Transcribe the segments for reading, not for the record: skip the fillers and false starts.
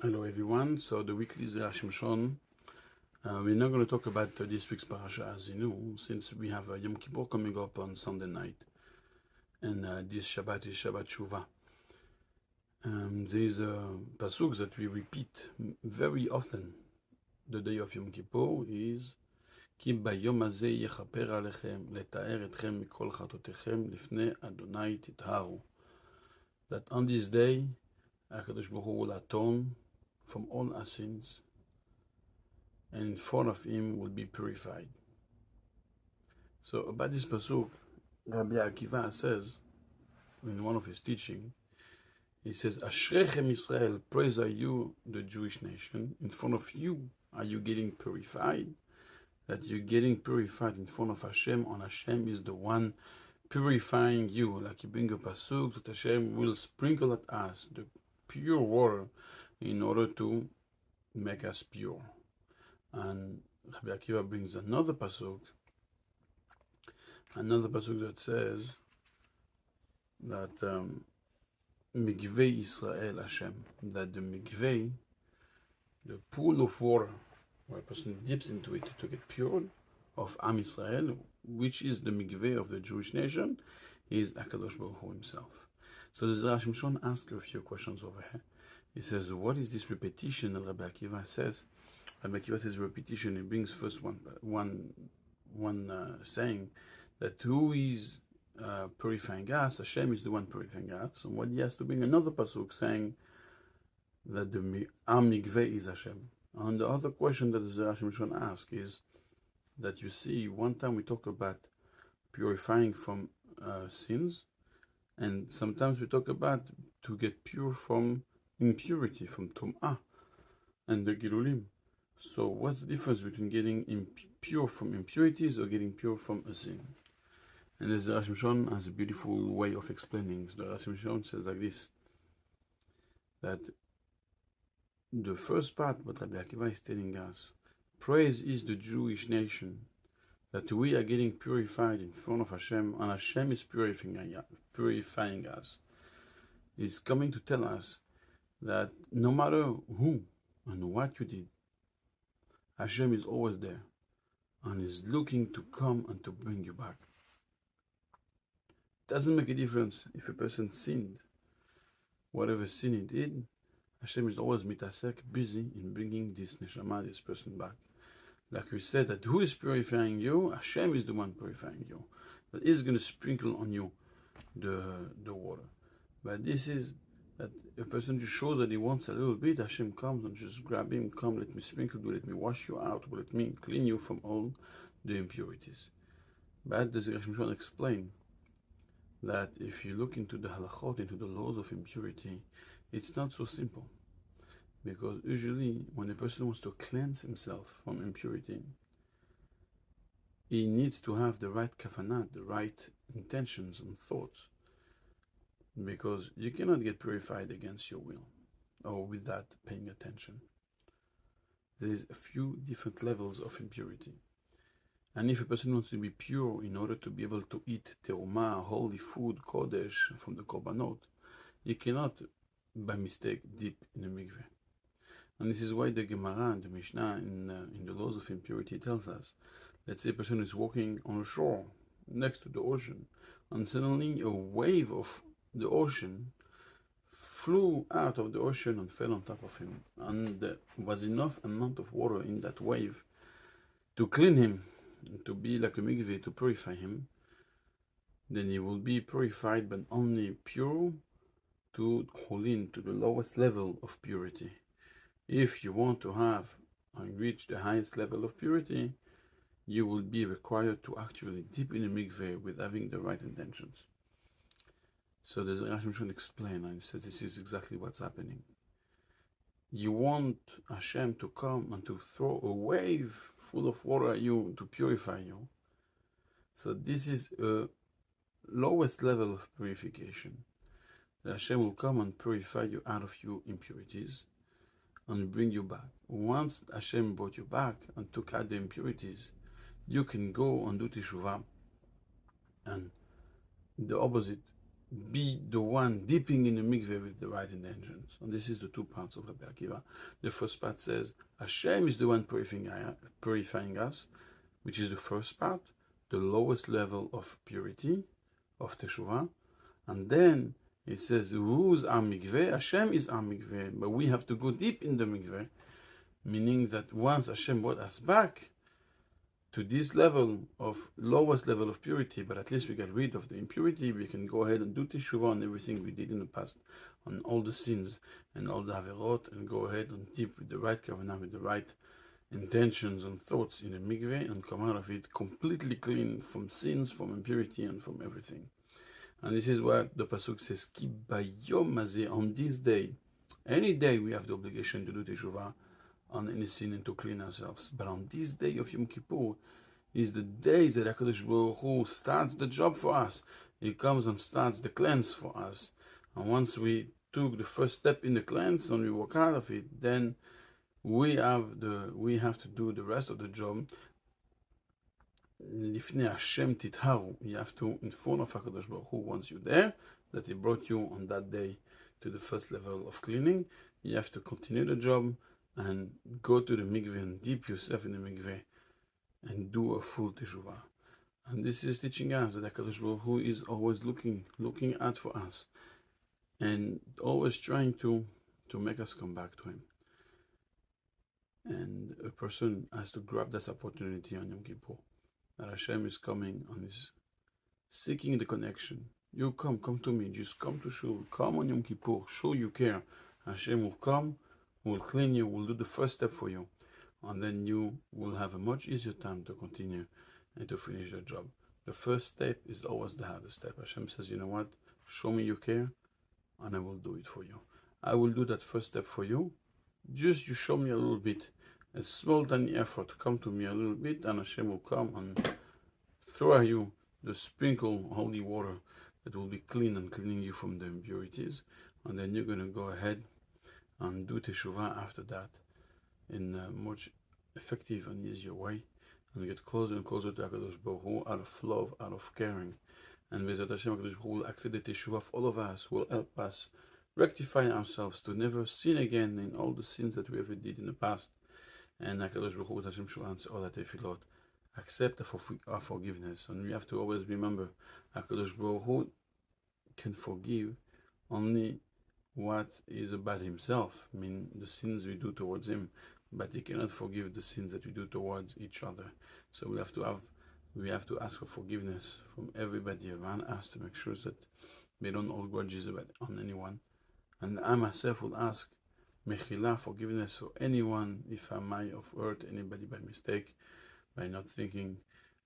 Hello everyone, so the weekly Zera Shimshon. We're not going to talk about this week's parasha, as you know, since we have Yom Kippur coming up on Sunday night, and this Shabbat is Shabbat Shuva. There is a pasuk that we repeat very often. The day of Yom Kippur is כי ביום הזה יכפר עליכם, לתאר אתכם מכל חטאותיכם לפני אדוני תטהרו. That on this day, HaKadosh Baruch Hu will atone from all our sins, and in front of him will be purified. So about this pasuk, Rabbi Akiva says, in one of his teaching, he says, Ashrechem Israel, praise are you, the Jewish nation. In front of you, are you getting purified? That you're getting purified in front of Hashem, and Hashem is the one purifying you. Like you bring a pasuk, that Hashem will sprinkle at us the pure water in order to make us pure. And Rabbi Akiva brings another pasuk that says that Mikveh Israel Hashem, that the mikveh, the pool of water where a person dips into it to get pure, of Am Israel, which is the mikveh of the Jewish nation, is HaKadosh Baruch Hu himself. So the Zera Shimshon asks a few questions over here. He says, what is this repetition that Rabbi Akiva says? Rabbi Akiva says repetition. He brings first one saying that who is purifying us? Hashem is the one purifying us. And what he has to bring another pasuk saying that the Am Mikveh is Hashem. And the other question that the Zera Shimshon asks is that you see, one time we talk about purifying from sins, and sometimes we talk about to get pure from impurity, from tum'ah and the gilulim. So what's the difference between getting pure from impurities or getting pure from a sin? And the Zera Shimshon has a beautiful way of explaining. The Zera Shimshon says like this, that the first part, what Rabbi Akiva is telling us, praise is the Jewish nation, that we are getting purified in front of Hashem, and Hashem is purifying us. He's coming to tell us that no matter who and what you did, Hashem is always there and is looking to come and to bring you back. It doesn't make a difference if a person sinned. Whatever sin he did, Hashem is always mitasek, busy in bringing this neshama, this person back. Like we said, that who is purifying you? Hashem is the one purifying you. That is going to sprinkle on you the water. But this is that a person just shows that he wants a little bit, Hashem comes and just grab him, come, let me sprinkle you, let me wash you out, let me clean you from all the impurities. But the Zera Shimshon explained that if you look into the halachot, into the laws of impurity, it's not so simple. Because usually when a person wants to cleanse himself from impurity, he needs to have the right kavanah, the right intentions and thoughts. Because you cannot get purified against your will or without paying attention. There is a few different levels of impurity. And if a person wants to be pure in order to be able to eat terumah, holy food, kodesh, from the korbanot, he cannot by mistake dip in a mikveh. And this is why the Gemara and the Mishnah in the laws of impurity tells us, let's say a person is walking on a shore next to the ocean, and suddenly a wave of the ocean flew out of the ocean and fell on top of him, and there was enough amount of water in that wave to clean him, to be like a mikveh, to purify him. Then he will be purified, but only pure to cholin, to the lowest level of purity. If you want to have and reach the highest level of purity, you will be required to actually dip in a mikveh with having the right intentions. So the Zera Shimshon explained, and he said this is exactly what's happening. You want Hashem to come and to throw a wave full of water at you to purify you. So this is a lowest level of purification. That Hashem will come and purify you out of your impurities and bring you back. Once Hashem brought you back and took out the impurities, you can go and do teshuvah. And the opposite be the one dipping in the mikveh with the right intentions. And this is the two parts of Rabbi Akiva. The first part says Hashem is the one purifying us, which is the first part, the lowest level of purity, of teshuvah. And then it says, who's our mikveh? Hashem is our mikveh, but we have to go deep in the mikveh, meaning that once Hashem brought us back to this level of lowest level of purity, but at least we get rid of the impurity, we can go ahead and do teshuvah on everything we did in the past, on all the sins and all the averot, and go ahead and deep with the right kavanah, with the right intentions and thoughts in the mikveh, and come out of it completely clean from sins, from impurity, and from everything. And this is what the pasuk says, Ki bayom hazeh, on this day. Any day we have the obligation to do teshuvah on any sin and to clean ourselves. But on this day of Yom Kippur is the day that HaKadosh Baruch Hu starts the job for us. He comes and starts the cleanse for us. And once we took the first step in the cleanse and we walk out of it, then we have to do the rest of the job. Lifnei Hashem titharu. You have to inform of HaKadosh Baruch Hu once you're there, that He brought you on that day to the first level of cleaning. You have to continue the job and go to the mikveh and dip yourself in the mikveh and do a full teshuvah. And this is teaching us that HaKadosh Baruch Hu is always looking out for us and always trying to make us come back to Him. And a person has to grab this opportunity on Yom Kippur, that Hashem is coming and is seeking the connection. You come to me, just come to Shul, come on Yom Kippur, show you care. Hashem will come, will clean you, will do the first step for you, and then you will have a much easier time to continue and to finish your job. The first step is always the hardest step. Hashem says, you know what, show me you care, and I will do it for you. I will do that first step for you. Just you show me a little bit, a small tiny effort, come to me a little bit, and Hashem will come and throw at you the sprinkle holy water that will be clean and cleaning you from the impurities, and then you're going to go ahead and do teshuvah after that in a much effective and easier way, and get closer and closer to HaKadosh Baruch Hu out of love, out of caring. And Bezat Hashem, HaKadosh Baruch Hu will accept the teshuvah of all of us, will help us rectify ourselves to never sin again in all the sins that we ever did in the past. And HaKadosh Baruch Hu Hashem shall answer all that tefillot, accept our forgiveness. And we have to always remember, HaKadosh Baruch Hu can forgive only what is about Himself, I mean the sins we do towards Him, but He cannot forgive the sins that we do towards each other. So we have to ask for forgiveness from everybody around us to make sure that we don't hold grudges on anyone. And I myself will ask Mechila, forgiveness for anyone if I might have hurt anybody by mistake, by not thinking.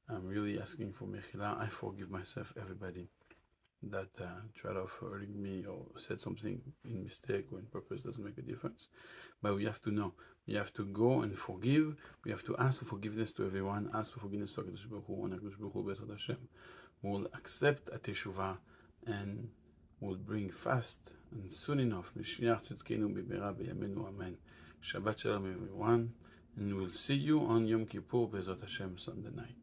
I'm really asking for Mechila. I forgive myself, everybody that tried of hurting me or said something in mistake or in purpose, doesn't make a difference. But we have to know. We have to go and forgive. We have to ask for forgiveness to everyone. Ask for forgiveness to HaKadosh Baruch Hu, and HaKadosh Baruch Hu, Bezat Hashem, will accept a teshuvah and will bring fast and soon enough Mashiach Tzidkenu B'Meira B'Yamenu Amen. Shabbat Shalom everyone, and we'll see you on Yom Kippur Bezat Hashem Sunday night.